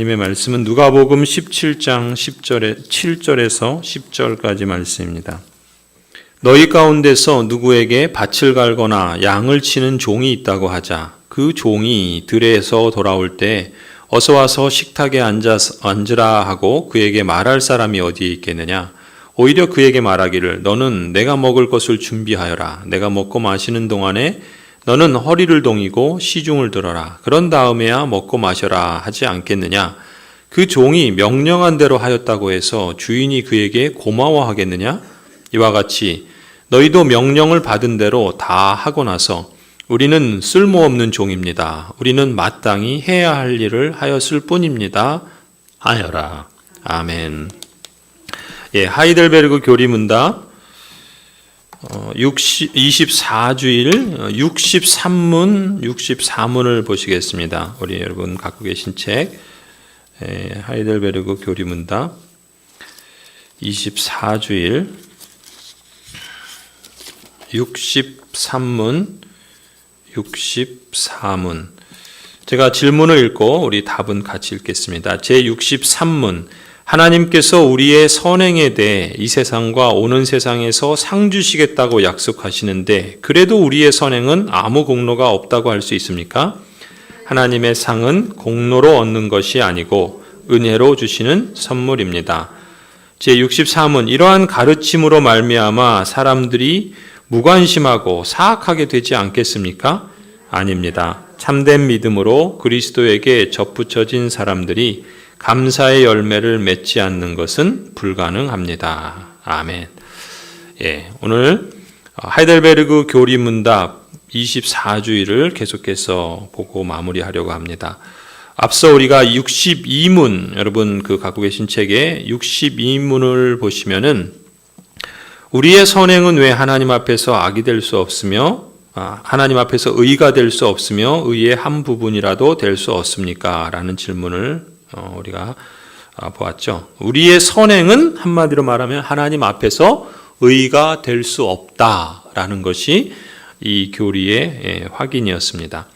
님의 말씀은 누가복음 17장 7절에서 10절까지 말씀입니다. 너희 가운데서 누구에게 밭을 갈거나 양을 치는 종이 있다고 하자. 그 종이 들에서 돌아올 때 어서 와서 식탁에 앉으라 하고 그에게 말할 사람이 어디에 있겠느냐? 오히려 그에게 말하기를 너는 내가 먹을 것을 준비하여라. 내가 먹고 마시는 동안에 너는 허리를 동이고 시중을 들어라. 그런 다음에야 먹고 마셔라 하지 않겠느냐? 그 종이 명령한 대로 하였다고 해서 주인이 그에게 고마워하겠느냐? 이와 같이 너희도 명령을 받은 대로 다 하고 나서 우리는 쓸모없는 종입니다. 우리는 마땅히 해야 할 일을 하였을 뿐입니다. 하여라. 아멘. 하이델베르그 교리문답 24주일 63문을 보시겠습니다. 우리 여러분 갖고 계신 책 하이델베르그 교리문답 24주일 64문 제가 질문을 읽고 우리 답은 같이 읽겠습니다. 제63문 하나님께서 우리의 선행에 대해 이 세상과 오는 세상에서 상 주시겠다고 약속하시는데 그래도 우리의 선행은 아무 공로가 없다고 할 수 있습니까? 하나님의 상은 공로로 얻는 것이 아니고 은혜로 주시는 선물입니다. 제63은 이러한 가르침으로 말미암아 사람들이 무관심하고 사악하게 되지 않겠습니까? 아닙니다. 참된 믿음으로 그리스도에게 접붙여진 사람들이 감사의 열매를 맺지 않는 것은 불가능합니다. 아멘. 오늘 하이델베르그 교리문답 24주일을 계속해서 보고 마무리하려고 합니다. 앞서 우리가 62문, 여러분 갖고 계신 책에 62문을 보시면은 우리의 선행은 왜 하나님 앞에서 악이 될 수 없으며 하나님 앞에서 의가 될 수 없으며 의의 한 부분이라도 될 수 없습니까? 라는 질문을 우리가 보았죠. 우리의 선행은 한마디로 말하면 하나님 앞에서 의가 될 수 없다라는 것이 이 교리의 확인이었습니다.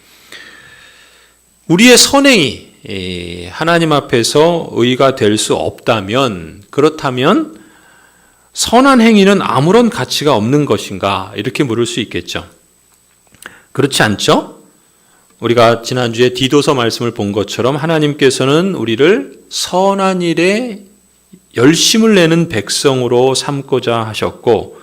우리의 선행이 하나님 앞에서 의가 될 수 없다면 그렇다면 선한 행위는 아무런 가치가 없는 것인가? 이렇게 물을 수 있겠죠. 그렇지 않죠? 우리가 지난주에 디도서 말씀을 본 것처럼 하나님께서는 우리를 선한 일에 열심을 내는 백성으로 삼고자 하셨고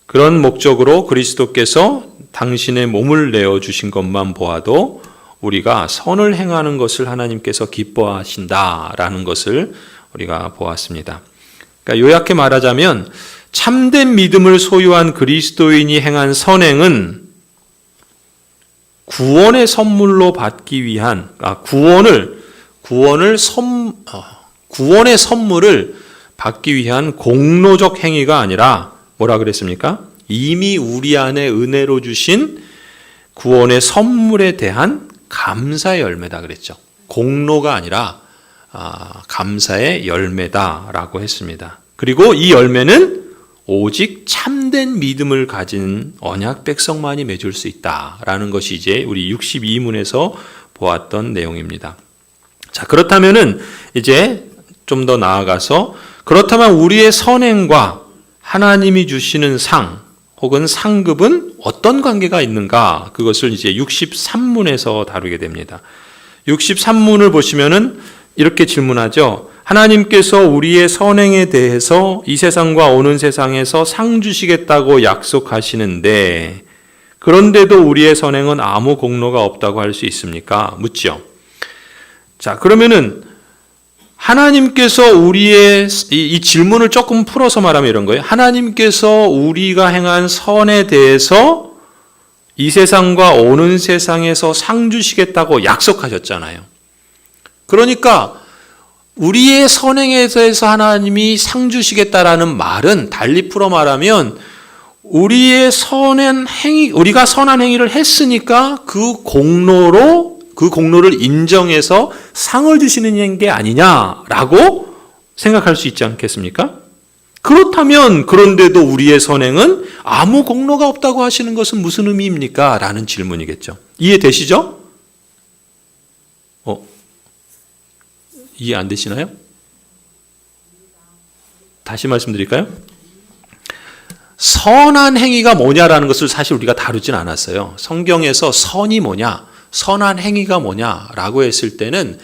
그런 목적으로 그리스도께서 당신의 몸을 내어주신 것만 보아도 우리가 선을 행하는 것을 하나님께서 기뻐하신다라는 것을 우리가 보았습니다. 그러니까 요약해 말하자면 참된 믿음을 소유한 그리스도인이 행한 선행은 구원의 선물로 받기 위한 구원의 선물을 받기 위한 공로적 행위가 아니라 뭐라 그랬습니까? 이미 우리 안에 은혜로 주신 구원의 선물에 대한 감사의 열매다 그랬죠. 공로가 아니라 감사의 열매다라고 했습니다. 그리고 이 열매는 오직 참된 믿음을 가진 언약 백성만이 맺을 수 있다라는 것이 이제 우리 62문에서 보았던 내용입니다. 자, 그렇다면은 이제 좀 더 나아가서 그렇다면 우리의 선행과 하나님이 주시는 상 혹은 상급은 어떤 관계가 있는가? 그것을 이제 63문에서 다루게 됩니다. 63문을 보시면은 이렇게 질문하죠. 하나님께서 우리의 선행에 대해서 이 세상과 오는 세상에서 상 주시겠다고 약속하시는데 그런데도 우리의 선행은 아무 공로가 없다고 할 수 있습니까? 묻죠. 자, 그러면은 하나님께서 우리의 이 질문을 조금 풀어서 말하면 이런 거예요. 하나님께서 우리가 행한 선에 대해서 이 세상과 오는 세상에서 상 주시겠다고 약속하셨잖아요. 그러니까 우리의 선행에 대해서 하나님이 상 주시겠다라는 말은 달리 풀어 말하면 우리가 선한 행위를 했으니까 그 공로를 인정해서 상을 주시는 게 아니냐라고 생각할 수 있지 않겠습니까? 그렇다면 그런데도 우리의 선행은 아무 공로가 없다고 하시는 것은 무슨 의미입니까? 라는 질문이겠죠. 이해되시죠? 이해 안 되시나요? 다시 말씀드릴까요? 선한 행위가 뭐냐라는 것을 사실 우리가 다루진 않았어요. 성경에서 선이 뭐냐, 선한 행위가 뭐냐라고 했을 때는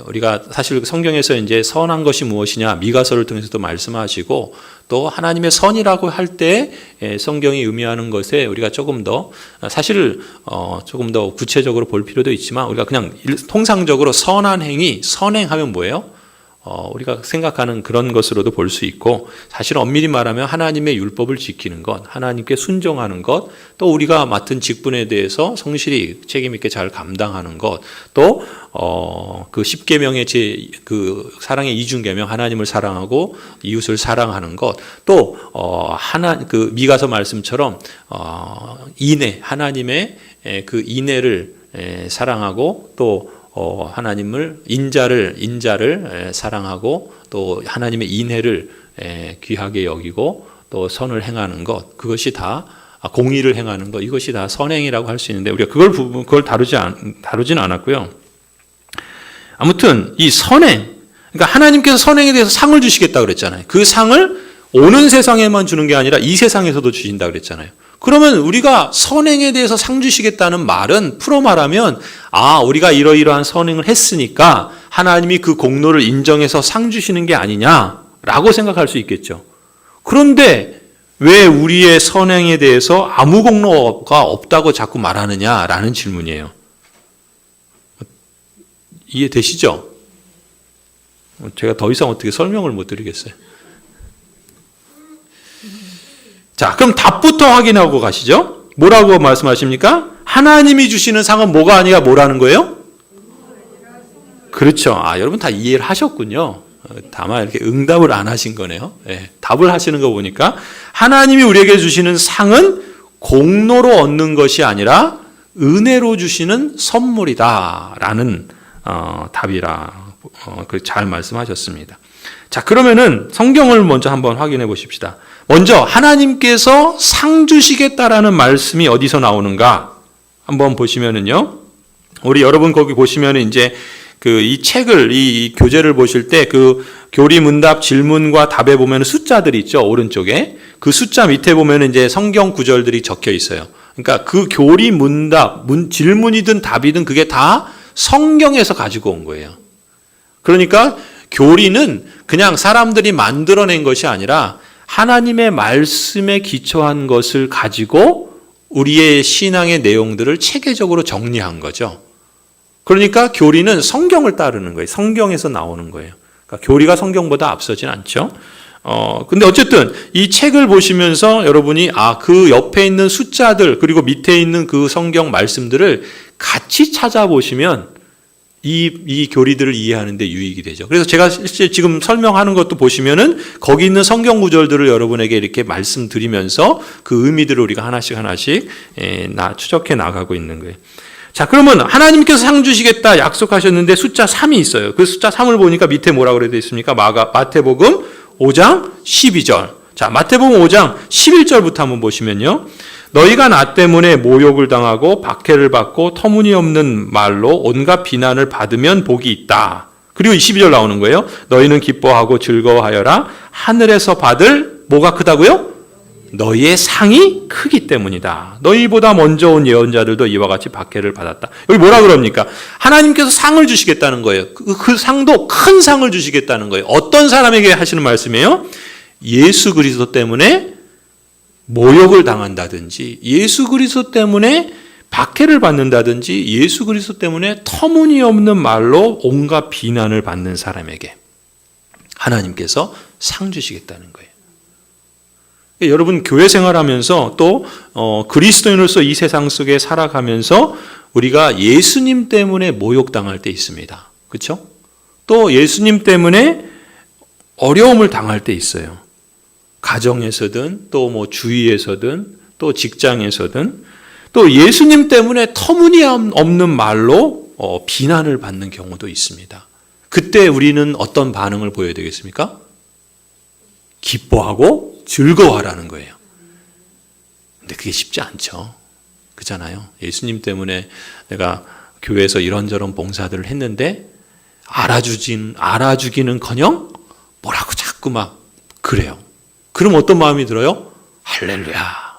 우리가 사실 성경에서 이제 선한 것이 무엇이냐 미가서를 통해서도 말씀하시고 또 하나님의 선이라고 할 때 성경이 의미하는 것에 우리가 조금 더 사실 조금 더 구체적으로 볼 필요도 있지만 우리가 그냥 통상적으로 선한 행위, 선행하면 뭐예요? 우리가 생각하는 그런 것으로도 볼 수 있고 사실 엄밀히 말하면 하나님의 율법을 지키는 것, 하나님께 순종하는 것, 또 우리가 맡은 직분에 대해서 성실히 책임 있게 잘 감당하는 것, 또 그 10계명의 그 사랑의 이중계명 하나님을 사랑하고 이웃을 사랑하는 것, 또 그 미가서 말씀처럼 인애, 하나님의 그 인애를 사랑하고 또 하나님을 인자를 사랑하고 또 하나님의 인애를 귀하게 여기고 또 선을 행하는 것, 그것이 다 공의를 행하는 것, 이것이 다 선행이라고 할 수 있는데 우리가 그걸 다루진 않았고요. 아무튼 이 선행, 그러니까 하나님께서 선행에 대해서 상을 주시겠다 그랬잖아요. 그 상을 오는 세상에만 주는 게 아니라 이 세상에서도 주신다 그랬잖아요. 그러면 우리가 선행에 대해서 상 주시겠다는 말은 풀어 말하면 우리가 이러이러한 선행을 했으니까 하나님이 그 공로를 인정해서 상 주시는 게 아니냐라고 생각할 수 있겠죠. 그런데 왜 우리의 선행에 대해서 아무 공로가 없다고 자꾸 말하느냐라는 질문이에요. 이해되시죠? 제가 더 이상 어떻게 설명을 못 드리겠어요. 자, 그럼 답부터 확인하고 가시죠. 뭐라고 말씀하십니까? 하나님이 주시는 상은 뭐가 아니라 뭐라는 거예요? 그렇죠. 여러분 다 이해를 하셨군요. 다만 이렇게 응답을 안 하신 거네요. 답을 하시는 거 보니까 하나님이 우리에게 주시는 상은 공로로 얻는 것이 아니라 은혜로 주시는 선물이다라는 답이라 잘 말씀하셨습니다. 자, 그러면은 성경을 먼저 한번 확인해 보십시다. 먼저 하나님께서 상 주시겠다라는 말씀이 어디서 나오는가 한번 보시면은요. 우리 여러분 거기 보시면은 이제 이 책을 이 교재를 보실 때 그 교리 문답 질문과 답에 보면은 숫자들이 있죠. 오른쪽에. 그 숫자 밑에 보면은 이제 성경 구절들이 적혀 있어요. 그러니까 그 교리 문답, 질문이든 답이든 그게 다 성경에서 가지고 온 거예요. 그러니까 교리는 그냥 사람들이 만들어낸 것이 아니라 하나님의 말씀에 기초한 것을 가지고 우리의 신앙의 내용들을 체계적으로 정리한 거죠. 그러니까 교리는 성경을 따르는 거예요. 성경에서 나오는 거예요. 그러니까 교리가 성경보다 앞서진 않죠. 근데 어쨌든 이 책을 보시면서 여러분이 그 옆에 있는 숫자들 그리고 밑에 있는 그 성경 말씀들을 같이 찾아보시면 이 교리들을 이해하는 데 유익이 되죠. 그래서 제가 실제 지금 설명하는 것도 보시면은 거기 있는 성경 구절들을 여러분에게 이렇게 말씀드리면서 그 의미들을 우리가 하나씩 추적해 나가고 있는 거예요. 자, 그러면 하나님께서 상 주시겠다 약속하셨는데 숫자 3이 있어요. 그 숫자 3을 보니까 밑에 뭐라고 그래 있습니까? 마태복음 5장 12절. 자, 마태복음 5장 11절부터 한번 보시면요. 너희가 나 때문에 모욕을 당하고 박해를 받고 터무니없는 말로 온갖 비난을 받으면 복이 있다. 그리고 22절 나오는 거예요. 너희는 기뻐하고 즐거워하여라. 하늘에서 받을 뭐가 크다고요? 너희의 상이 크기 때문이다. 너희보다 먼저 온 예언자들도 이와 같이 박해를 받았다. 여기 뭐라 그럽니까? 하나님께서 상을 주시겠다는 거예요. 그 상도 큰 상을 주시겠다는 거예요. 어떤 사람에게 하시는 말씀이에요? 예수 그리스도 때문에 모욕을 당한다든지 예수 그리스도 때문에 박해를 받는다든지 예수 그리스도 때문에 터무니없는 말로 온갖 비난을 받는 사람에게 하나님께서 상 주시겠다는 거예요. 여러분 교회 생활하면서 또 그리스도인으로서 이 세상 속에 살아가면서 우리가 예수님 때문에 모욕당할 때 있습니다. 그렇죠? 또 예수님 때문에 어려움을 당할 때 있어요. 가정에서든 또 주위에서든 또 직장에서든 또 예수님 때문에 터무니없는 말로 비난을 받는 경우도 있습니다. 그때 우리는 어떤 반응을 보여야 되겠습니까? 기뻐하고 즐거워하라는 거예요. 근데 그게 쉽지 않죠. 그잖아요. 예수님 때문에 내가 교회에서 이런저런 봉사들을 했는데 알아주기는커녕 뭐라고 자꾸 막 그래요. 그럼 어떤 마음이 들어요? 할렐루야.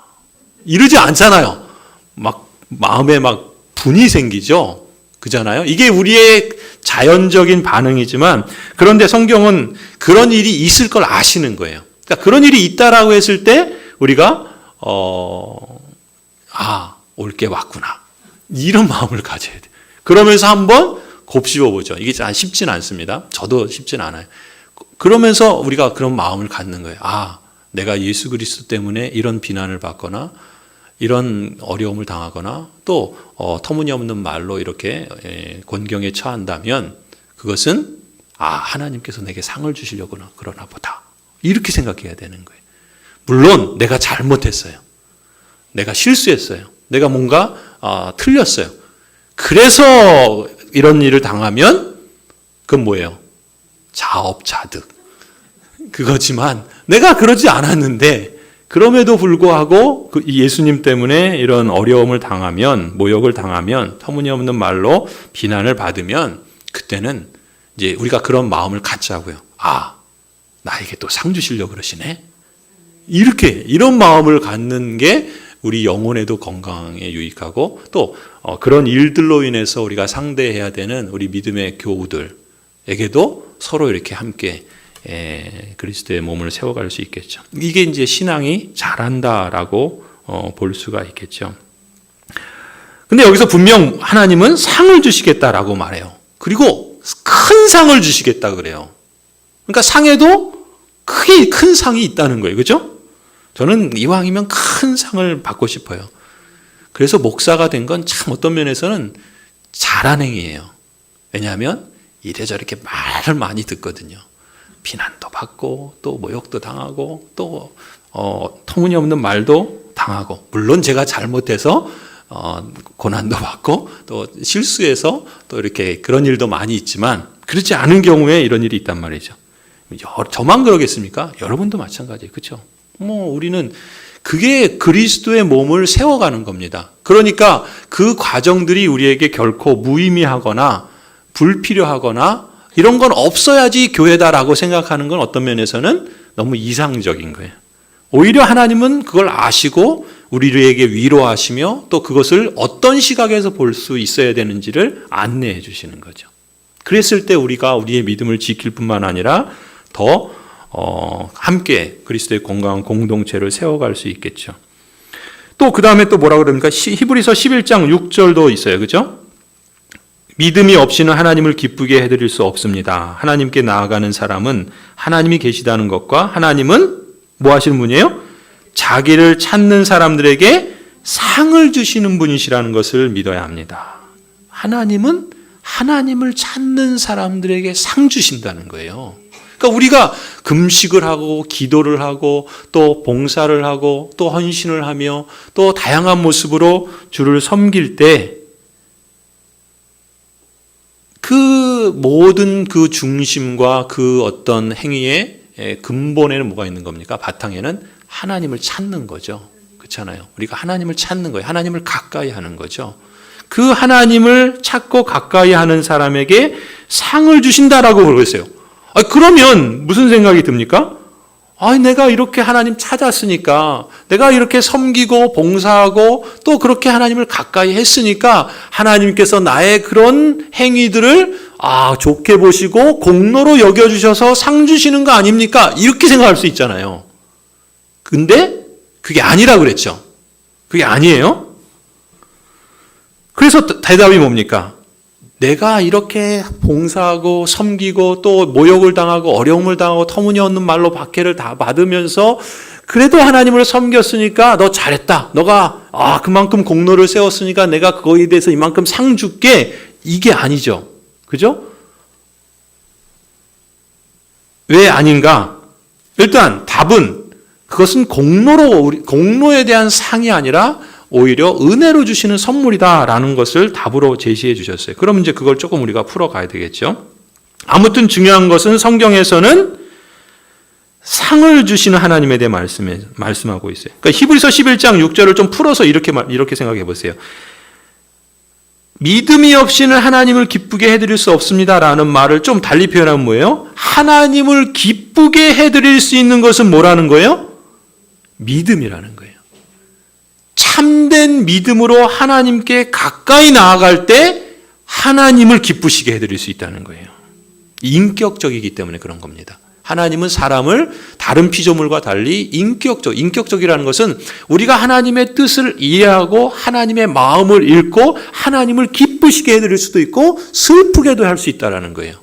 이러지 않잖아요. 막 마음에 막 분이 생기죠. 그잖아요. 이게 우리의 자연적인 반응이지만 그런데 성경은 그런 일이 있을 걸 아시는 거예요. 그러니까 그런 일이 있다라고 했을 때 우리가 올게 왔구나. 이런 마음을 가져야 돼요. 그러면서 한번 곱씹어 보죠. 이게 쉽진 않습니다. 저도 쉽진 않아요. 그러면서 우리가 그런 마음을 갖는 거예요. 내가 예수 그리스도 때문에 이런 비난을 받거나 이런 어려움을 당하거나 또 터무니없는 말로 이렇게 곤경에 처한다면 그것은 하나님께서 내게 상을 주시려고 그러나 보다. 이렇게 생각해야 되는 거예요. 물론 내가 잘못했어요. 내가 실수했어요. 내가 뭔가 틀렸어요. 그래서 이런 일을 당하면 그건 뭐예요? 자업자득. 그거지만 내가 그러지 않았는데 그럼에도 불구하고 예수님 때문에 이런 어려움을 당하면, 모욕을 당하면, 터무니없는 말로 비난을 받으면 그때는 이제 우리가 그런 마음을 갖자고요. 나에게 또 상 주시려고 그러시네. 이런 마음을 갖는 게 우리 영혼에도 건강에 유익하고 또 그런 일들로 인해서 우리가 상대해야 되는 우리 믿음의 교우들에게도 서로 이렇게 함께 그리스도의 몸을 세워갈 수 있겠죠. 이게 이제 신앙이 잘한다라고 볼 수가 있겠죠. 근데 여기서 분명 하나님은 상을 주시겠다라고 말해요. 그리고 큰 상을 주시겠다 그래요. 그러니까 상에도 크게 큰 상이 있다는 거예요. 그죠? 저는 이왕이면 큰 상을 받고 싶어요. 그래서 목사가 된 건 참 어떤 면에서는 잘한 행위예요. 왜냐하면 이래저렇게 말을 많이 듣거든요. 비난도 받고 또 모욕도 당하고 또 터무니없는 말도 당하고 물론 제가 잘못해서 고난도 받고 또 실수해서 또 이렇게 그런 일도 많이 있지만 그렇지 않은 경우에 이런 일이 있단 말이죠. 저만 그러겠습니까? 여러분도 마찬가지예요. 그렇죠? 우리는 그게 그리스도의 몸을 세워가는 겁니다. 그러니까 그 과정들이 우리에게 결코 무의미하거나 불필요하거나 이런 건 없어야지 교회다라고 생각하는 건 어떤 면에서는 너무 이상적인 거예요. 오히려 하나님은 그걸 아시고 우리에게 위로하시며 또 그것을 어떤 시각에서 볼 수 있어야 되는지를 안내해 주시는 거죠. 그랬을 때 우리가 우리의 믿음을 지킬 뿐만 아니라 더 함께 그리스도의 건강한 공동체를 세워갈 수 있겠죠. 또 그 다음에 또 뭐라 그럽니까? 히브리서 11장 6절도 있어요. 그죠? 믿음이 없이는 하나님을 기쁘게 해드릴 수 없습니다. 하나님께 나아가는 사람은 하나님이 계시다는 것과 하나님은 뭐 하시는 분이에요? 자기를 찾는 사람들에게 상을 주시는 분이시라는 것을 믿어야 합니다. 하나님은 하나님을 찾는 사람들에게 상 주신다는 거예요. 그러니까 우리가 금식을 하고 기도를 하고 또 봉사를 하고 또 헌신을 하며 또 다양한 모습으로 주를 섬길 때 그 모든 그 중심과 그 어떤 행위의 근본에는 뭐가 있는 겁니까? 바탕에는 하나님을 찾는 거죠. 그렇잖아요. 우리가 하나님을 찾는 거예요. 하나님을 가까이 하는 거죠. 그 하나님을 찾고 가까이 하는 사람에게 상을 주신다라고 그러겠어요. 그러면 무슨 생각이 듭니까? 내가 이렇게 하나님 찾았으니까, 내가 이렇게 섬기고 봉사하고 또 그렇게 하나님을 가까이 했으니까 하나님께서 나의 그런 행위들을 좋게 보시고 공로로 여겨주셔서 상 주시는 거 아닙니까? 이렇게 생각할 수 있잖아요. 근데 그게 아니라 그랬죠. 그게 아니에요. 그래서 대답이 뭡니까? 내가 이렇게 봉사하고 섬기고 또 모욕을 당하고 어려움을 당하고 터무니없는 말로 박해를 다 받으면서 그래도 하나님을 섬겼으니까 너 잘했다. 너가 그만큼 공로를 세웠으니까 내가 그거에 대해서 이만큼 상 줄게. 이게 아니죠. 그죠? 왜 아닌가? 일단 답은 그것은 공로에 대한 상이 아니라 오히려 은혜로 주시는 선물이다라는 것을 답으로 제시해 주셨어요. 그럼 이제 그걸 조금 우리가 풀어가야 되겠죠. 아무튼 중요한 것은 성경에서는 상을 주시는 하나님에 대해 말씀하고 있어요. 그러니까 히브리서 11장 6절을 좀 풀어서 이렇게 생각해 보세요. 믿음이 없이는 하나님을 기쁘게 해드릴 수 없습니다라는 말을 좀 달리 표현하면 뭐예요? 하나님을 기쁘게 해드릴 수 있는 것은 뭐라는 거예요? 믿음이라는 거예요. 참된 믿음으로 하나님께 가까이 나아갈 때 하나님을 기쁘시게 해드릴 수 있다는 거예요. 인격적이기 때문에 그런 겁니다. 하나님은 사람을 다른 피조물과 달리 인격적이라는 것은 우리가 하나님의 뜻을 이해하고 하나님의 마음을 읽고 하나님을 기쁘시게 해드릴 수도 있고 슬프게도 할 수 있다는 거예요.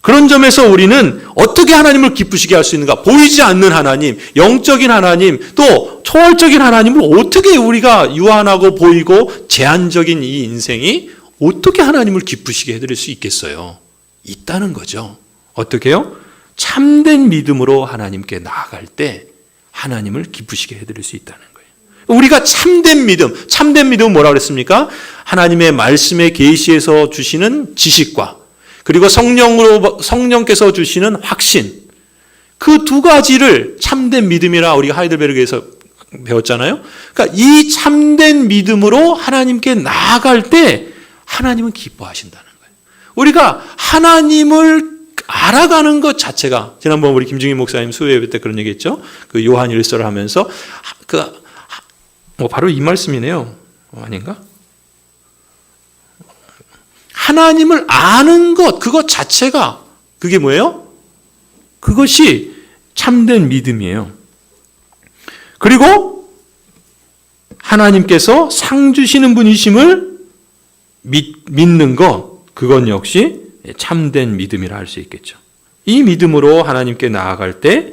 그런 점에서 우리는 어떻게 하나님을 기쁘시게 할 수 있는가? 보이지 않는 하나님, 영적인 하나님, 또 초월적인 하나님을 어떻게 우리가 유한하고 보이고 제한적인 이 인생이 어떻게 하나님을 기쁘시게 해드릴 수 있겠어요? 있다는 거죠. 어떻게요? 참된 믿음으로 하나님께 나아갈 때 하나님을 기쁘시게 해드릴 수 있다는 거예요. 우리가 참된 믿음은 뭐라고 그랬습니까? 하나님의 말씀의 계시에서 주시는 지식과 그리고 성령께서 주시는 확신, 그 두 가지를 참된 믿음이라 우리가 하이델베르크에서 배웠잖아요. 그러니까 이 참된 믿음으로 하나님께 나아갈 때 하나님은 기뻐하신다는 거예요. 우리가 하나님을 알아가는 것 자체가, 지난번 우리 김중희 목사님 수요 예배 때 그런 얘기했죠. 그 요한 1서를 하면서 바로 이 말씀이네요. 아닌가? 하나님을 아는 것, 그것 자체가 그게 뭐예요? 그것이 참된 믿음이에요. 그리고 하나님께서 상 주시는 분이심을 믿는 것, 그건 역시 참된 믿음이라 할 수 있겠죠. 이 믿음으로 하나님께 나아갈 때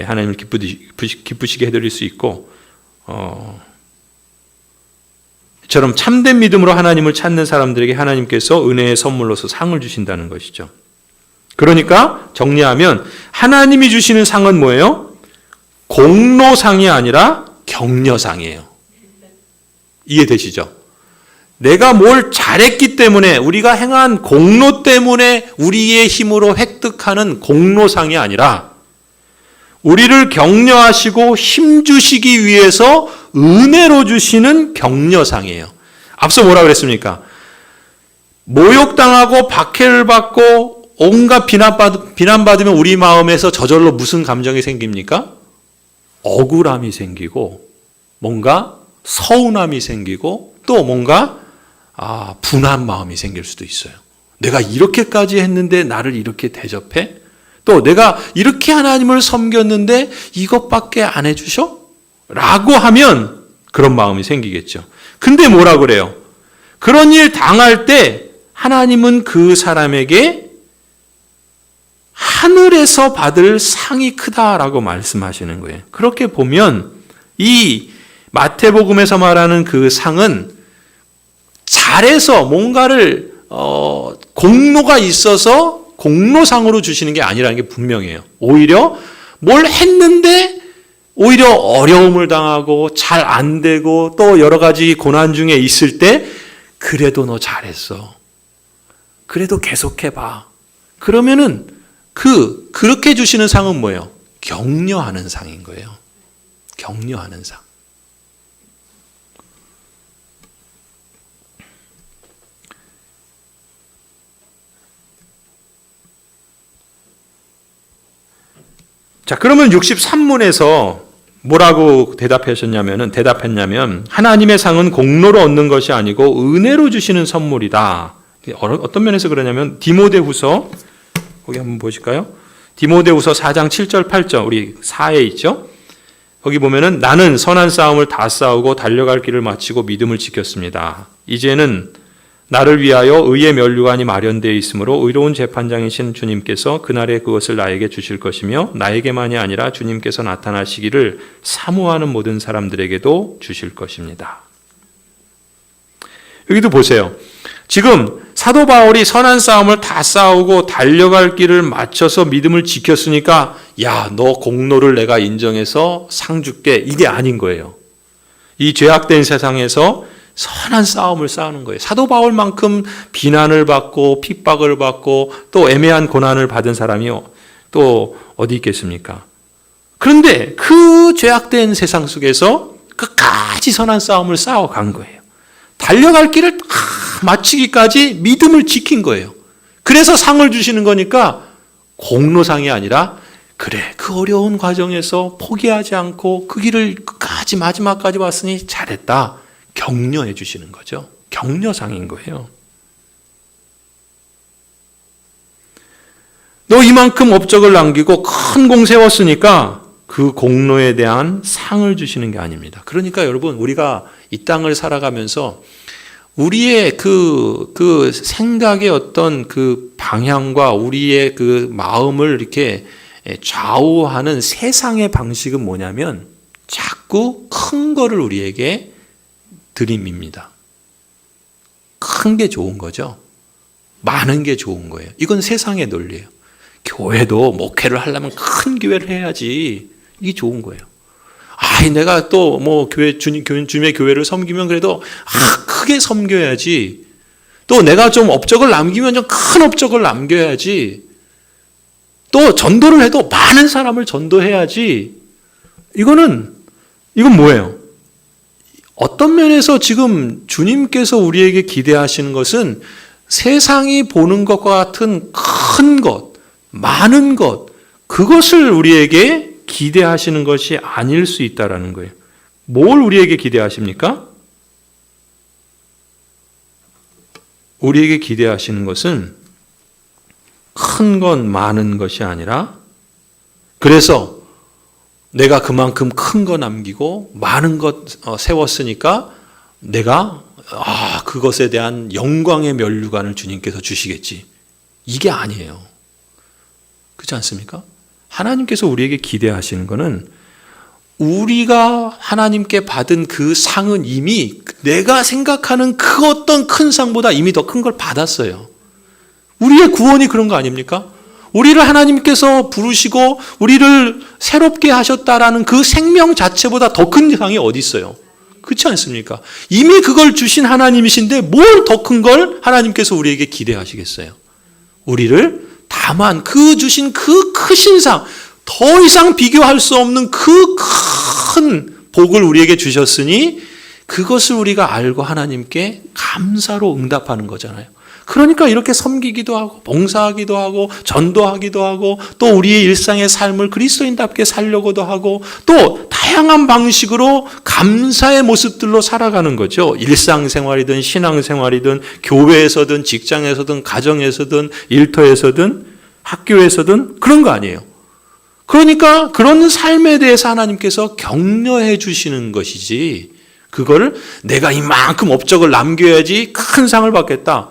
하나님을 기쁘시게 해드릴 수 있고, 이처럼 참된 믿음으로 하나님을 찾는 사람들에게 하나님께서 은혜의 선물로서 상을 주신다는 것이죠. 그러니까 정리하면 하나님이 주시는 상은 뭐예요? 공로상이 아니라 격려상이에요. 이해되시죠? 내가 뭘 잘했기 때문에, 우리가 행한 공로 때문에 우리의 힘으로 획득하는 공로상이 아니라 우리를 격려하시고 힘주시기 위해서 은혜로 주시는 격려상이에요. 앞서 뭐라 그랬습니까? 모욕당하고 박해를 받고 온갖 비난받으면 우리 마음에서 저절로 무슨 감정이 생깁니까? 억울함이 생기고 뭔가 서운함이 생기고 또 뭔가 분한 마음이 생길 수도 있어요. 내가 이렇게까지 했는데 나를 이렇게 대접해? 또 내가 이렇게 하나님을 섬겼는데 이것밖에 안 해주셔? 라고 하면 그런 마음이 생기겠죠. 근데 뭐라 그래요? 그런 일 당할 때 하나님은 그 사람에게 하늘에서 받을 상이 크다라고 말씀하시는 거예요. 그렇게 보면 이 마태복음에서 말하는 그 상은 잘해서 뭔가를 공로가 있어서 공로상으로 주시는 게 아니라는 게 분명해요. 오히려 뭘 했는데 오히려 어려움을 당하고 잘 안 되고 또 여러 가지 고난 중에 있을 때 그래도 너 잘했어. 그래도 계속해봐. 그러면은 그렇게 주시는 상은 뭐예요? 격려하는 상인 거예요. 격려하는 상. 자, 그러면 63문에서 뭐라고 대답했냐면 하나님의 상은 공로로 얻는 것이 아니고 은혜로 주시는 선물이다. 어떤 면에서 그러냐면 디모데후서 거기 한번 보실까요? 디모데후서 4장 7절 8절 우리 4에 있죠? 거기 보면은 나는 선한 싸움을 다 싸우고 달려갈 길을 마치고 믿음을 지켰습니다. 이제는 나를 위하여 의의 면류관이 마련되어 있으므로 의로운 재판장이신 주님께서 그날에 그것을 나에게 주실 것이며 나에게만이 아니라 주님께서 나타나시기를 사모하는 모든 사람들에게도 주실 것입니다. 여기도 보세요. 지금 사도 바울이 선한 싸움을 다 싸우고 달려갈 길을 마쳐서 믿음을 지켰으니까 야, 너 공로를 내가 인정해서 상 줄게. 이게 아닌 거예요. 이 죄악된 세상에서 선한 싸움을 싸우는 거예요. 사도 바울만큼 비난을 받고 핍박을 받고 또 애매한 고난을 받은 사람이 또 어디 있겠습니까? 그런데 그 죄악된 세상 속에서 끝까지 선한 싸움을 싸워간 거예요. 달려갈 길을 다 마치기까지 믿음을 지킨 거예요. 그래서 상을 주시는 거니까 공로상이 아니라 그래, 그 어려운 과정에서 포기하지 않고 그 길을 끝까지 마지막까지 왔으니 잘했다. 격려해 주시는 거죠. 격려상인 거예요. 너 이만큼 업적을 남기고 큰 공 세웠으니까 그 공로에 대한 상을 주시는 게 아닙니다. 그러니까 여러분, 우리가 이 땅을 살아가면서 우리의 그 생각의 어떤 그 방향과 우리의 그 마음을 이렇게 좌우하는 세상의 방식은 뭐냐면 자꾸 큰 거를 우리에게 들이밉니다. 큰 게 좋은 거죠. 많은 게 좋은 거예요. 이건 세상의 논리예요. 교회도 목회를 하려면 큰 교회를 해야지. 이게 좋은 거예요. 내가 또 뭐 주님의 교회를 섬기면 그래도 크게 섬겨야지. 또 내가 좀 업적을 남기면 좀 큰 업적을 남겨야지. 또 전도를 해도 많은 사람을 전도해야지. 이건 뭐예요? 어떤 면에서 지금 주님께서 우리에게 기대하시는 것은 세상이 보는 것과 같은 큰 것, 많은 것, 그것을 우리에게 기대하시는 것이 아닐 수 있다라는 거예요. 뭘 우리에게 기대하십니까? 우리에게 기대하시는 것은 큰 것, 많은 것이 아니라, 그래서 내가 그만큼 큰 거 남기고 많은 것 세웠으니까 내가 그것에 대한 영광의 면류관을 주님께서 주시겠지. 이게 아니에요. 그렇지 않습니까? 하나님께서 우리에게 기대하시는 것은 우리가 하나님께 받은 그 상은 이미 내가 생각하는 그 어떤 큰 상보다 이미 더 큰 걸 받았어요. 우리의 구원이 그런 거 아닙니까? 우리를 하나님께서 부르시고 우리를 새롭게 하셨다라는 그 생명 자체보다 더 큰 상이 어디 있어요? 그렇지 않습니까? 이미 그걸 주신 하나님이신데 뭘 더 큰 걸 하나님께서 우리에게 기대하시겠어요? 우리를 다만 그 주신 그 크신 상, 더 이상 비교할 수 없는 그 큰 복을 우리에게 주셨으니 그것을 우리가 알고 하나님께 감사로 응답하는 거잖아요. 그러니까 이렇게 섬기기도 하고 봉사하기도 하고 전도하기도 하고 또 우리의 일상의 삶을 그리스도인답게 살려고도 하고 또 다양한 방식으로 감사의 모습들로 살아가는 거죠. 일상생활이든 신앙생활이든 교회에서든 직장에서든 가정에서든 일터에서든 학교에서든 그런 거 아니에요. 그러니까 그런 삶에 대해서 하나님께서 격려해 주시는 것이지 그거를 내가 이만큼 업적을 남겨야지 큰 상을 받겠다.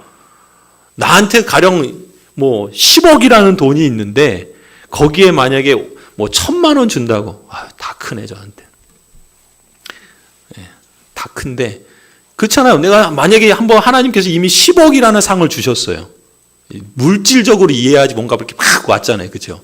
나한테 가령 뭐 10억이라는 돈이 있는데 거기에 만약에 뭐 1,000만 원 준다고 다 크네 저한테. 다 큰데 그렇잖아요. 내가 만약에 한번 하나님께서 이미 10억이라는 상을 주셨어요. 물질적으로 이해하지 뭔가 그렇게 막 왔잖아요. 그렇죠?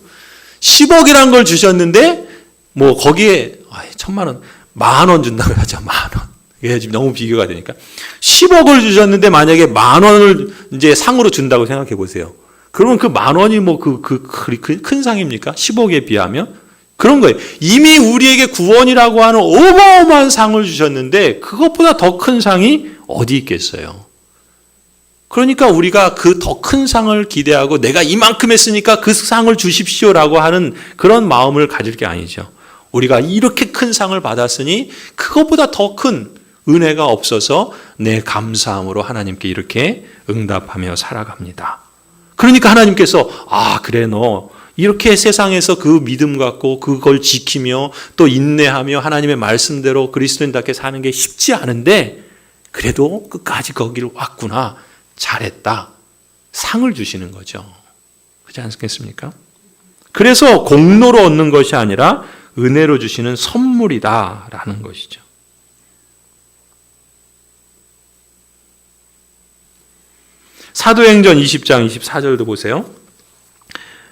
10억이라는 걸 주셨는데 뭐 거기에 1,000만 원, 10,000원 준다고 하죠. 10,000원. 이게 지금 너무 비교가 되니까 10억을 주셨는데 만약에 10,000원을 이제 상으로 준다고 생각해 보세요. 그러면 그 10,000원이 뭐 큰 상입니까? 10억에 비하면 그런 거예요. 이미 우리에게 구원이라고 하는 어마어마한 상을 주셨는데 그것보다 더 큰 상이 어디 있겠어요? 그러니까 우리가 그 더 큰 상을 기대하고 내가 이만큼 했으니까 그 상을 주십시오라고 하는 그런 마음을 가질 게 아니죠. 우리가 이렇게 큰 상을 받았으니 그것보다 더 큰 은혜가 없어서 내 감사함으로 하나님께 이렇게 응답하며 살아갑니다. 그러니까 하나님께서 그래 너 이렇게 세상에서 그 믿음 갖고 그걸 지키며 또 인내하며 하나님의 말씀대로 그리스도인답게 사는 게 쉽지 않은데 그래도 끝까지 거기를 왔구나. 잘했다. 상을 주시는 거죠. 그렇지 않겠습니까? 그래서 공로로 얻는 것이 아니라 은혜로 주시는 선물이다라는 것이죠. 사도행전 20장 24절도 보세요.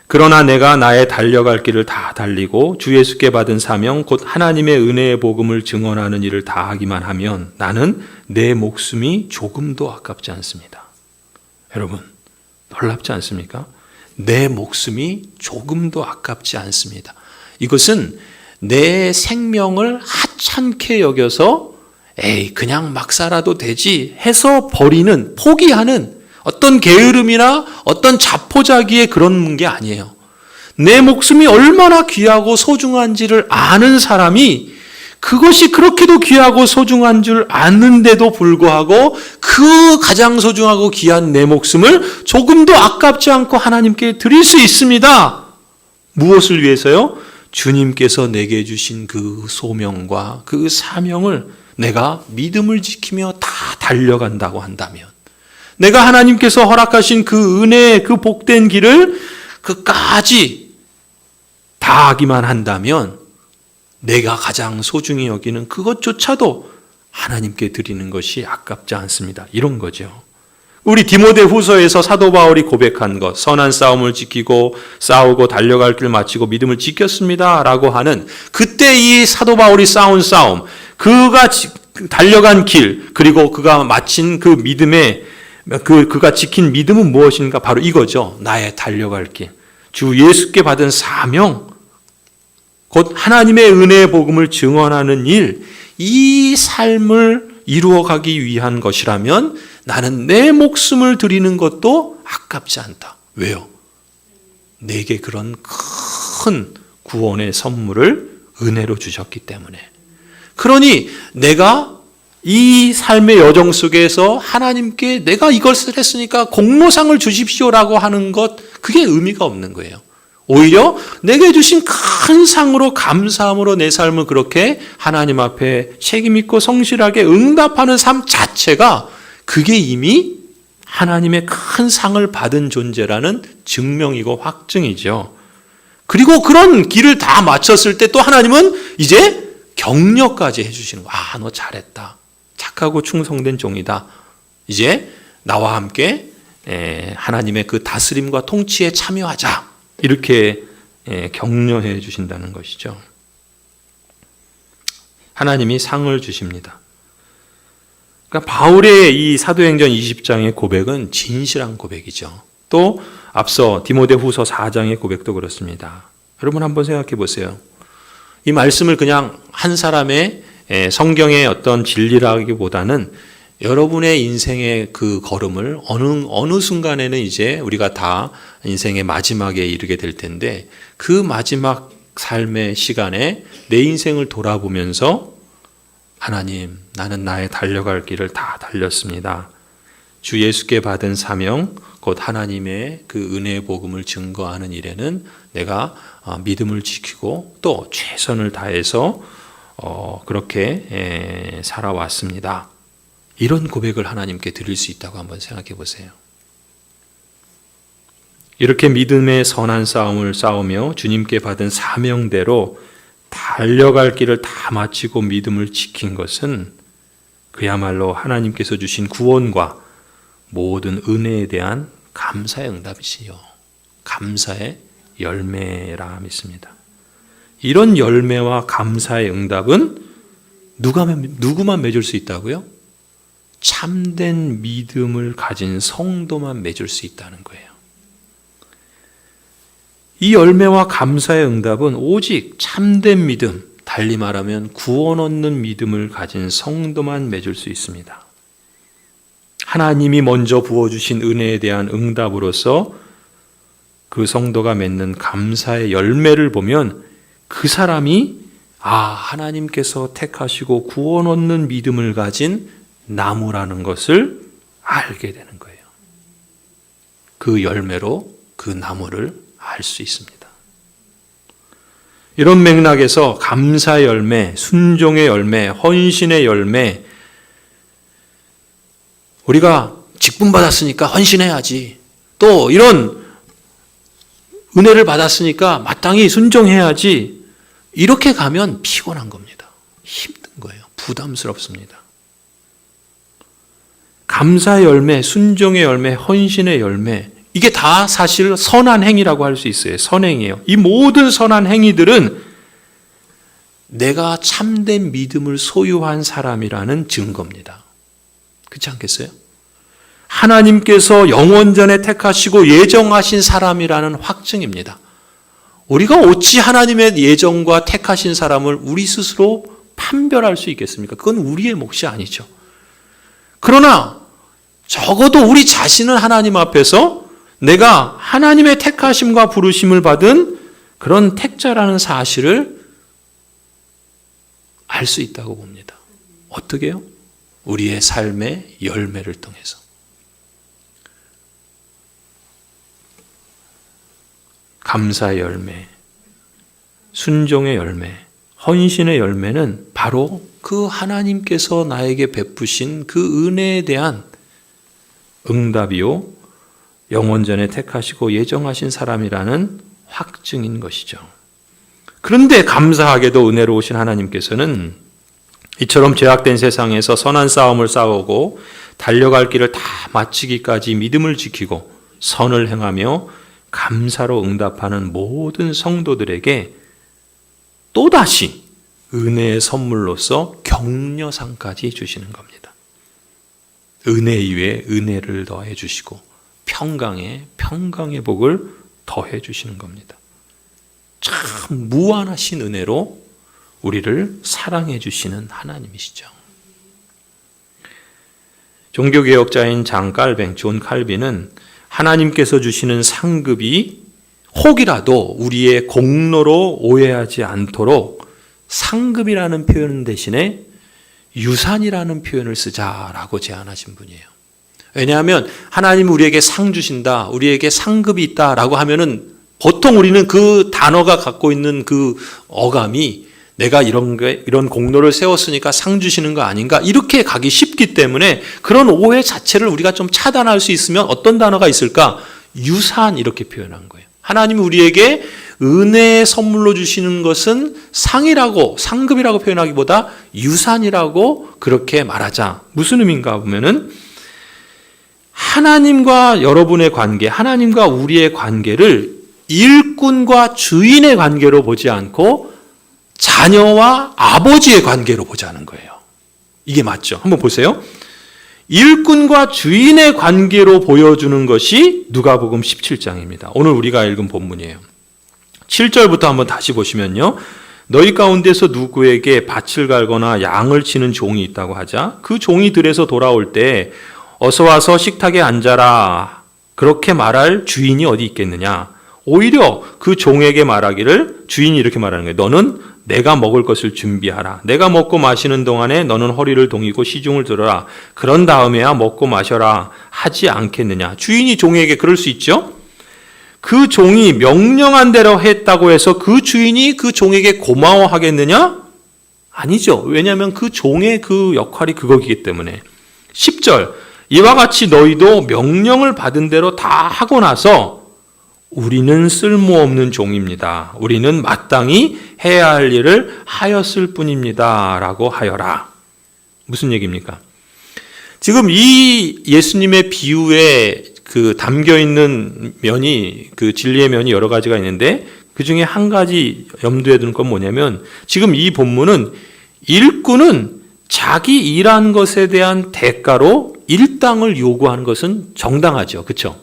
그러나 내가 나의 달려갈 길을 다 달리고 주 예수께 받은 사명 곧 하나님의 은혜의 복음을 증언하는 일을 다 하기만 하면 나는 내 목숨이 조금도 아깝지 않습니다. 여러분 놀랍지 않습니까? 내 목숨이 조금도 아깝지 않습니다. 이것은 내 생명을 하찮게 여겨서 에이, 그냥 막 살아도 되지 해서 버리는, 포기하는 어떤 게으름이나 어떤 자포자기의 그런 게 아니에요. 내 목숨이 얼마나 귀하고 소중한지를 아는 사람이 그것이 그렇게도 귀하고 소중한 줄 아는데도 불구하고 그 가장 소중하고 귀한 내 목숨을 조금도 아깝지 않고 하나님께 드릴 수 있습니다. 무엇을 위해서요? 주님께서 내게 주신 그 소명과 그 사명을 내가 믿음을 지키며 다 달려간다고 한다면, 내가 하나님께서 허락하신 그 은혜의 그 복된 길을 끝까지 다하기만 한다면 내가 가장 소중히 여기는 그것조차도 하나님께 드리는 것이 아깝지 않습니다. 이런 거죠. 우리 디모데 후서에서 사도 바울이 고백한 것, 선한 싸움을 지키고 싸우고 달려갈 길 마치고 믿음을 지켰습니다 라고 하는, 그때 이 사도 바울이 싸운 싸움, 그가 달려간 길, 그리고 그가 마친 그 믿음의 그가 지킨 믿음은 무엇인가? 바로 이거죠. 나의 달려갈 길, 주 예수께 받은 사명, 곧 하나님의 은혜의 복음을 증언하는 일, 이 삶을 이루어가기 위한 것이라면 나는 내 목숨을 드리는 것도 아깝지 않다. 왜요? 내게 그런 큰 구원의 선물을 은혜로 주셨기 때문에. 그러니 내가 이 삶의 여정 속에서 하나님께 내가 이것을 했으니까 공로상을 주십시오라고 하는 것, 그게 의미가 없는 거예요. 오히려 내게 주신 큰 상으로 감사함으로 내 삶을 그렇게 하나님 앞에 책임있고 성실하게 응답하는 삶 자체가, 그게 이미 하나님의 큰 상을 받은 존재라는 증명이고 확증이죠. 그리고 그런 길을 다 마쳤을 때 또 하나님은 이제 격려까지 해주시는 거예요. 아, 너 잘했다. 착하고 충성된 종이다. 이제 나와 함께 하나님의 그 다스림과 통치에 참여하자. 이렇게 격려해 주신다는 것이죠. 하나님이 상을 주십니다. 그러니까 바울의 이 사도행전 20장의 고백은 진실한 고백이죠. 또 앞서 디모데후서 4장의 고백도 그렇습니다. 여러분 한번 생각해 보세요. 이 말씀을 그냥 한 사람의 성경의 어떤 진리라기보다는 여러분의 인생의 그 걸음을 어느 순간에는 이제 우리가 다 인생의 마지막에 이르게 될 텐데, 그 마지막 삶의 시간에 내 인생을 돌아보면서 하나님, 나는 나의 달려갈 길을 다 달렸습니다. 주 예수께 받은 사명, 곧 하나님의 그 은혜의 복음을 증거하는 일에는 내가 믿음을 지키고 또 최선을 다해서 그렇게 살아왔습니다. 이런 고백을 하나님께 드릴 수 있다고 한번 생각해 보세요. 이렇게 믿음의 선한 싸움을 싸우며 주님께 받은 사명대로 달려갈 길을 다 마치고 믿음을 지킨 것은 그야말로 하나님께서 주신 구원과 모든 은혜에 대한 감사의 응답이지요. 감사의 열매라 믿습니다. 이런 열매와 감사의 응답은 누구만 맺을 수 있다고요? 참된 믿음을 가진 성도만 맺을 수 있다는 거예요. 이 열매와 감사의 응답은 오직 참된 믿음, 달리 말하면 구원 얻는 믿음을 가진 성도만 맺을 수 있습니다. 하나님이 먼저 부어주신 은혜에 대한 응답으로서 그 성도가 맺는 감사의 열매를 보면 그 사람이 하나님께서 택하시고 구원 얻는 믿음을 가진 나무라는 것을 알게 되는 거예요. 그 열매로 그 나무를 알 수 있습니다. 이런 맥락에서 감사의 열매, 순종의 열매, 헌신의 열매, 우리가 직분 받았으니까 헌신해야지, 또 이런 은혜를 받았으니까 마땅히 순종해야지, 이렇게 가면 피곤한 겁니다. 힘든 거예요. 부담스럽습니다. 감사의 열매, 순종의 열매, 헌신의 열매, 이게 다 사실 선한 행위라고 할 수 있어요. 선행이에요. 이 모든 선한 행위들은 내가 참된 믿음을 소유한 사람이라는 증거입니다. 그렇지 않겠어요? 하나님께서 영원전에 택하시고 예정하신 사람이라는 확증입니다. 우리가 어찌 하나님의 예정과 택하신 사람을 우리 스스로 판별할 수 있겠습니까? 그건 우리의 몫이 아니죠. 그러나 적어도 우리 자신은 하나님 앞에서 내가 하나님의 택하심과 부르심을 받은 그런 택자라는 사실을 알 수 있다고 봅니다. 어떻게요? 우리의 삶의 열매를 통해서. 감사의 열매, 순종의 열매, 헌신의 열매는 바로 그 하나님께서 나에게 베푸신 그 은혜에 대한 응답이요, 영원전에 택하시고 예정하신 사람이라는 확증인 것이죠. 그런데 감사하게도 은혜로우신 하나님께서는 이처럼 죄악된 세상에서 선한 싸움을 싸우고 달려갈 길을 다 마치기까지 믿음을 지키고 선을 행하며 감사로 응답하는 모든 성도들에게 또다시 은혜의 선물로서 격려상까지 주시는 겁니다. 은혜 위에 은혜를 더해 주시고 평강에 평강의 복을 더해 주시는 겁니다. 참 무한하신 은혜로 우리를 사랑해 주시는 하나님이시죠. 종교개혁자인 존 칼빈은 하나님께서 주시는 상급이 혹이라도 우리의 공로로 오해하지 않도록 상급이라는 표현 대신에 유산이라는 표현을 쓰자라고 제안하신 분이에요. 왜냐하면 하나님은 우리에게 상 주신다, 우리에게 상급이 있다라고 하면은 보통 우리는 그 단어가 갖고 있는 그 어감이 내가 이런 공로를 세웠으니까 상 주시는 거 아닌가 이렇게 가기 쉽기 때문에 그런 오해 자체를 우리가 좀 차단할 수 있으면 어떤 단어가 있을까? 유산 이렇게 표현한 거예요. 하나님이 우리에게 은혜의 선물로 주시는 것은 상급이라고 표현하기보다 유산이라고 그렇게 말하자. 무슨 의미인가 보면은 하나님과 여러분의 관계, 하나님과 우리의 관계를 일꾼과 주인의 관계로 보지 않고 자녀와 아버지의 관계로 보자는 거예요. 이게 맞죠? 한번 보세요. 일꾼과 주인의 관계로 보여주는 것이 누가복음 17장입니다. 오늘 우리가 읽은 본문이에요. 7절부터 한번 다시 보시면요. 너희 가운데서 누구에게 밭을 갈거나 양을 치는 종이 있다고 하자. 그 종이 들에서 돌아올 때 어서 와서 식탁에 앉아라. 그렇게 말할 주인이 어디 있겠느냐. 오히려 그 종에게 말하기를 주인이 이렇게 말하는 거예요. 너는 내가 먹을 것을 준비하라. 내가 먹고 마시는 동안에 너는 허리를 동이고 시중을 들어라. 그런 다음에야 먹고 마셔라 하지 않겠느냐. 주인이 종에게 그럴 수 있죠. 그 종이 명령한 대로 했다고 해서 그 주인이 그 종에게 고마워하겠느냐? 아니죠. 왜냐하면 그 종의 그 역할이 그거기 때문에. 10절 이와 같이 너희도 명령을 받은 대로 다 하고 나서 우리는 쓸모없는 종입니다. 우리는 마땅히 해야 할 일을 하였을 뿐입니다. 라고 하여라. 무슨 얘기입니까? 지금 이 예수님의 비유에 그 담겨 있는 면이, 그 진리의 면이 여러 가지가 있는데 그 중에 한 가지 염두에 두는 건 뭐냐면 지금 이 본문은 일꾼은 자기 일한 것에 대한 대가로 일당을 요구하는 것은 정당하죠. 그렇죠?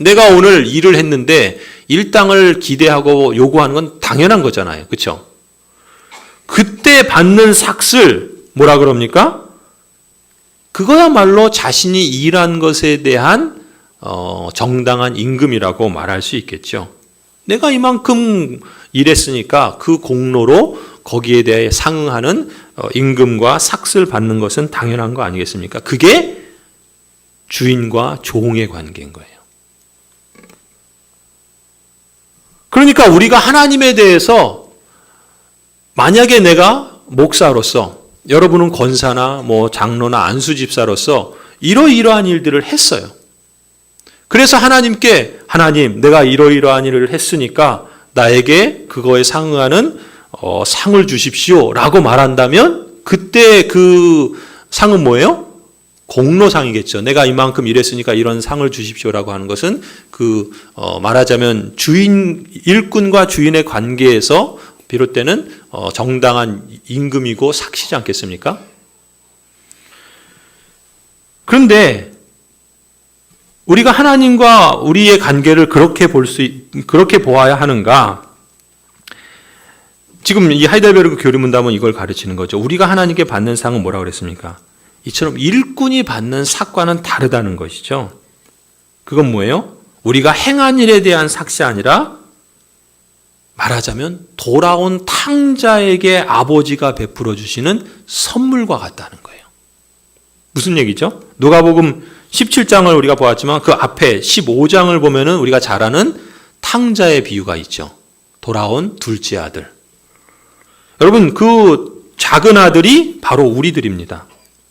내가 오늘 일을 했는데 일당을 기대하고 요구하는 건 당연한 거잖아요. 그렇죠? 그때 받는 삭슬 뭐라 그럽니까? 그거야말로 자신이 일한 것에 대한 정당한 임금이라고 말할 수 있겠죠. 내가 이만큼 일했으니까 그 공로로 거기에 대해 상응하는 임금과 삭슬 받는 것은 당연한 거 아니겠습니까? 그게 주인과 종의 관계인 거예요. 그러니까 우리가 하나님에 대해서 만약에 내가 목사로서 여러분은 권사나 뭐 장로나 안수집사로서 이러이러한 일들을 했어요. 그래서 하나님께 하나님 내가 이러이러한 일을 했으니까 나에게 그거에 상응하는 상을 주십시오 라고 말한다면 그때 그 상은 뭐예요? 공로상이겠죠. 내가 이만큼 일했으니까 이런 상을 주십시오라고 하는 것은 말하자면 일꾼과 주인의 관계에서 비롯되는 정당한 임금이고 삭시지 않겠습니까? 그런데 우리가 하나님과 우리의 관계를 그렇게 보아야 하는가? 지금 이 하이델베르그 교리문답은 이걸 가르치는 거죠. 우리가 하나님께 받는 상은 뭐라고 그랬습니까? 이처럼 일꾼이 받는 삭과는 다르다는 것이죠. 그건 뭐예요? 우리가 행한 일에 대한 삭이 아니라 말하자면 돌아온 탕자에게 아버지가 베풀어 주시는 선물과 같다는 거예요. 무슨 얘기죠? 누가복음 17장을 우리가 보았지만 그 앞에 15장을 보면은 우리가 잘 아는 탕자의 비유가 있죠. 돌아온 둘째 아들. 여러분, 그 작은 아들이 바로 우리들입니다.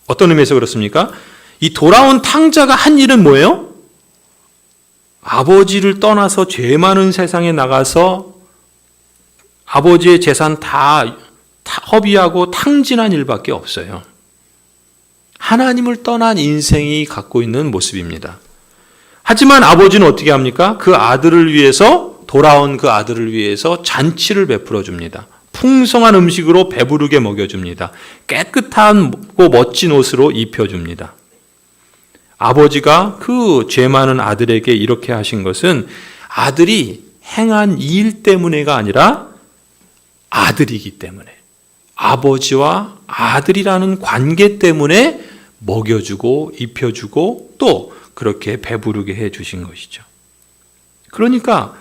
어떤 의미에서 그렇습니까? 이 돌아온 탕자가 한 일은 뭐예요? 아버지를 떠나서 죄 많은 세상에 나가서 아버지의 재산 다 허비하고 탕진한 일밖에 없어요. 하나님을 떠난 인생이 갖고 있는 모습입니다. 하지만 아버지는 어떻게 합니까? 그 아들을 위해서, 돌아온 그 아들을 위해서 잔치를 베풀어 줍니다. 풍성한 음식으로 배부르게 먹여줍니다. 깨끗하고 멋진 옷으로 입혀줍니다. 아버지가 그 죄 많은 아들에게 이렇게 하신 것은 아들이 행한 일 때문에가 아니라 아들이기 때문에, 아버지와 아들이라는 관계 때문에 먹여주고 입혀주고 또 그렇게 배부르게 해주신 것이죠. 그러니까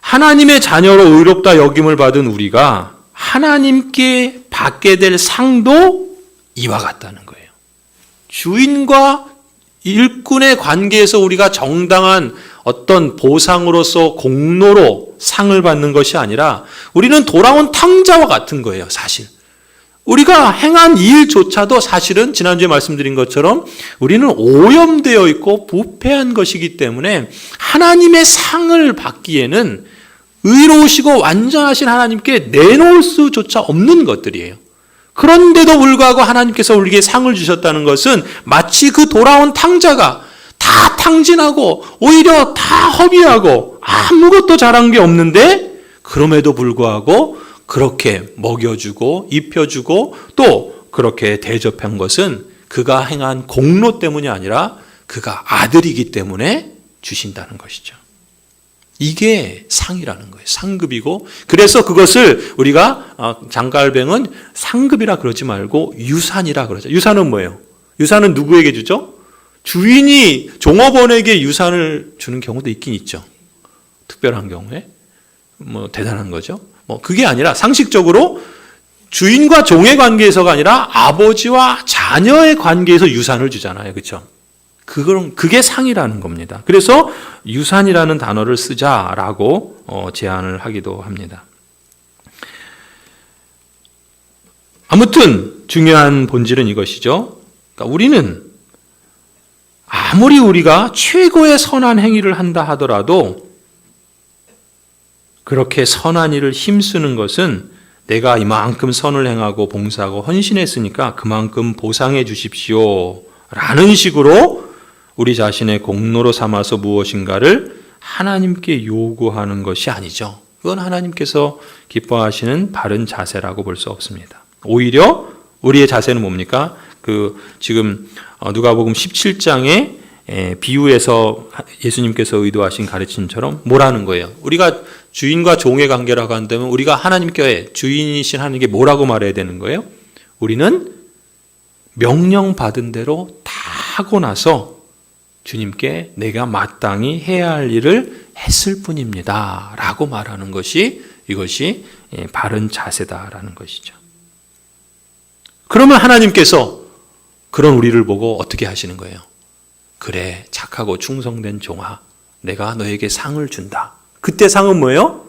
하나님의 자녀로 의롭다 여김을 받은 우리가 하나님께 받게 될 상도 이와 같다는 거예요. 주인과 일꾼의 관계에서 우리가 정당한 어떤 보상으로서 공로로 상을 받는 것이 아니라 우리는 돌아온 탕자와 같은 거예요, 사실. 우리가 행한 일조차도 사실은 지난주에 말씀드린 것처럼 우리는 오염되어 있고 부패한 것이기 때문에 하나님의 상을 받기에는 의로우시고 완전하신 하나님께 내놓을 수조차 없는 것들이에요. 그런데도 불구하고 하나님께서 우리에게 상을 주셨다는 것은 마치 그 돌아온 탕자가 다 탕진하고 오히려 다 허비하고 아무것도 잘한 게 없는데 그럼에도 불구하고 그렇게 먹여주고 입혀주고 또 그렇게 대접한 것은 그가 행한 공로 때문이 아니라 그가 아들이기 때문에 주신다는 것이죠. 이게 상이라는 거예요. 상급이고, 그래서 그것을 우리가 장가을뱅은 상급이라 그러지 말고 유산이라 그러죠. 유산은 뭐예요? 유산은 누구에게 주죠? 주인이 종업원에게 유산을 주는 경우도 있긴 있죠. 특별한 경우에. 대단한 거죠. 그게 아니라 상식적으로 주인과 종의 관계에서가 아니라 아버지와 자녀의 관계에서 유산을 주잖아요. 그렇죠? 그게 상이라는 겁니다. 그래서 유산이라는 단어를 쓰자라고 제안을 하기도 합니다. 아무튼 중요한 본질은 이것이죠. 그러니까 우리는 아무리 우리가 최고의 선한 행위를 한다 하더라도 그렇게 선한 일을 힘쓰는 것은 내가 이만큼 선을 행하고 봉사하고 헌신했으니까 그만큼 보상해 주십시오 라는 식으로 우리 자신의 공로로 삼아서 무엇인가를 하나님께 요구하는 것이 아니죠. 그건 하나님께서 기뻐하시는 바른 자세라고 볼 수 없습니다. 오히려 우리의 자세는 뭡니까? 지금 누가복음 17장의 비유에서 예수님께서 의도하신 가르침처럼 뭐라는 거예요? 우리가 주인과 종의 관계라고 한다면 우리가 하나님께 주인이신 하나님께 뭐라고 말해야 되는 거예요? 우리는 명령받은 대로 다 하고 나서 주님께 내가 마땅히 해야 할 일을 했을 뿐입니다 라고 말하는 것이 이것이 바른 자세다라는 것이죠. 그러면 하나님께서 그런 우리를 보고 어떻게 하시는 거예요? 그래, 착하고 충성된 종아, 내가 너에게 상을 준다. 그때 상은 뭐예요?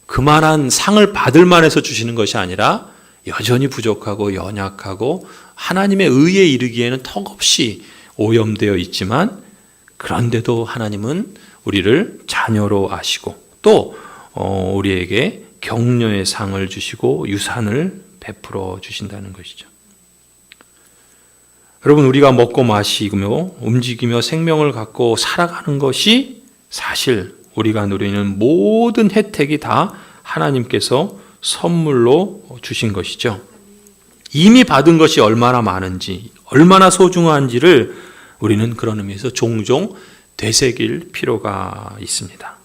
그만한 상을 받을 만해서 주시는 것이 아니라 여전히 부족하고 연약하고 하나님의 의에 이르기에는 턱없이 오염되어 있지만 그런데도 하나님은 우리를 자녀로 아시고 또 우리에게 격려의 상을 주시고 유산을 베풀어 주신다는 것이죠. 여러분, 우리가 먹고 마시며 움직이며 생명을 갖고 살아가는 것이 사실 우리가 누리는 모든 혜택이 다 하나님께서 선물로 주신 것이죠. 이미 받은 것이 얼마나 많은지, 얼마나 소중한지를 우리는 그런 의미에서 종종 되새길 필요가 있습니다.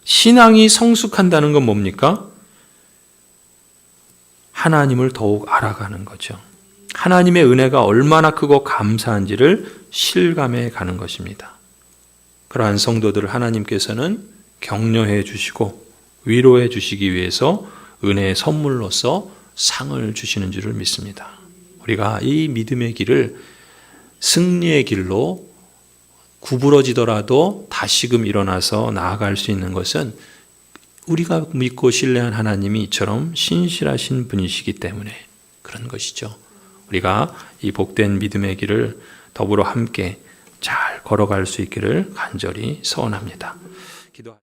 신앙이 성숙한다는 건 뭡니까? 하나님을 더욱 알아가는 거죠. 하나님의 은혜가 얼마나 크고 감사한지를 실감해 가는 것입니다. 그러한 성도들을 하나님께서는 격려해 주시고 위로해 주시기 위해서 은혜의 선물로서 상을 주시는 줄을 믿습니다. 우리가 이 믿음의 길을 승리의 길로 구부러지더라도 다시금 일어나서 나아갈 수 있는 것은 우리가 믿고 신뢰한 하나님이 이처럼 신실하신 분이시기 때문에 그런 것이죠. 우리가 이 복된 믿음의 길을 더불어 함께 잘 걸어갈 수 있기를 간절히 소원합니다. 기도합니다.